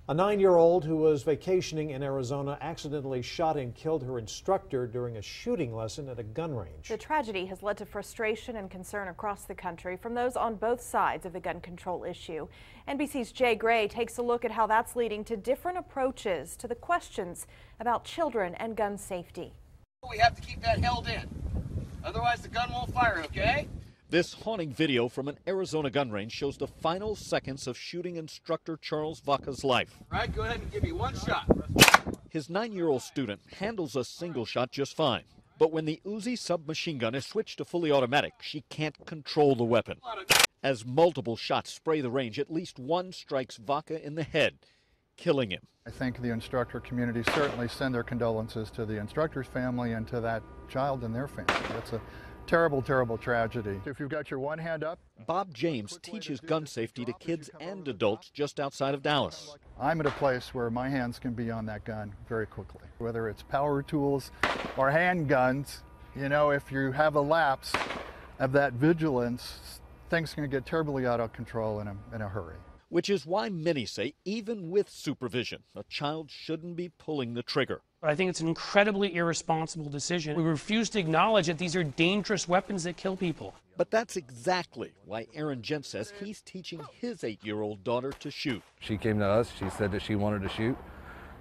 A 9-year-old who was vacationing in Arizona accidentally shot and killed her instructor during a shooting lesson at a gun range. The tragedy has led to frustration and concern across the country from those on both sides of the gun control issue. NBC's Jay Gray takes a look at how that's leading to different approaches to the questions about children and gun safety. We have to keep that held in, otherwise the gun won't fire, okay? This haunting video from an Arizona gun range shows the final seconds of shooting instructor Charles Vaca's life. All right, go ahead and give me one shot. His 9-year-old student handles a single shot just fine. But when the Uzi submachine gun is switched to fully automatic, she can't control the weapon. As multiple shots spray the range, at least one strikes Vaca in the head, killing him. I think the instructor community certainly send their condolences to the instructor's family and to that child and their family. That's a terrible, terrible tragedy. If you've got your one hand up. Bob James teaches gun safety to kids and adults just outside of Dallas. I'm at a place where my hands can be on that gun very quickly. Whether it's power tools or handguns, you know, if you have a lapse of that vigilance, things can get terribly out of control in a hurry. Which is why many say even with supervision, a child shouldn't be pulling the trigger. I think it's an incredibly irresponsible decision. We refuse to acknowledge that these are dangerous weapons that kill people. But that's exactly why Aaron Gent says he's teaching his 8-year-old daughter to shoot. She came to us, she said that she wanted to shoot,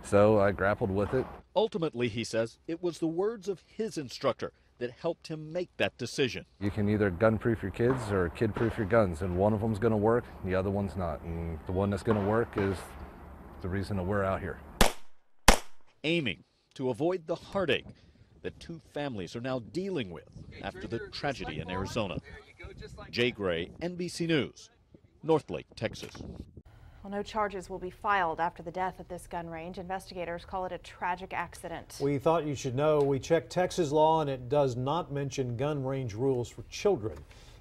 so I grappled with it. Ultimately, he says, it was the words of his instructor that helped him make that decision. You can either gun-proof your kids or kid-proof your guns, and one of them's going to work, the other one's not. And the one that's going to work is the reason that we're out here. Aiming to avoid the heartache that two families are now dealing with after the tragedy in Arizona. Jay Gray, NBC News, Northlake, Texas. Well, no charges will be filed after the death at this gun range. Investigators call it a tragic accident. We thought you should know. We checked Texas law and it does not mention gun range rules for children.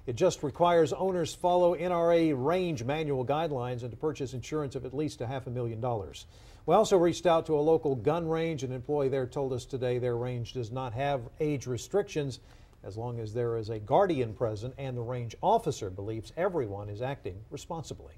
It just requires owners follow NRA range manual guidelines and to purchase insurance of at least $500,000. We also reached out to a local gun range. An employee there told us today their range does not have age restrictions as long as there is a guardian present and the range officer believes everyone is acting responsibly.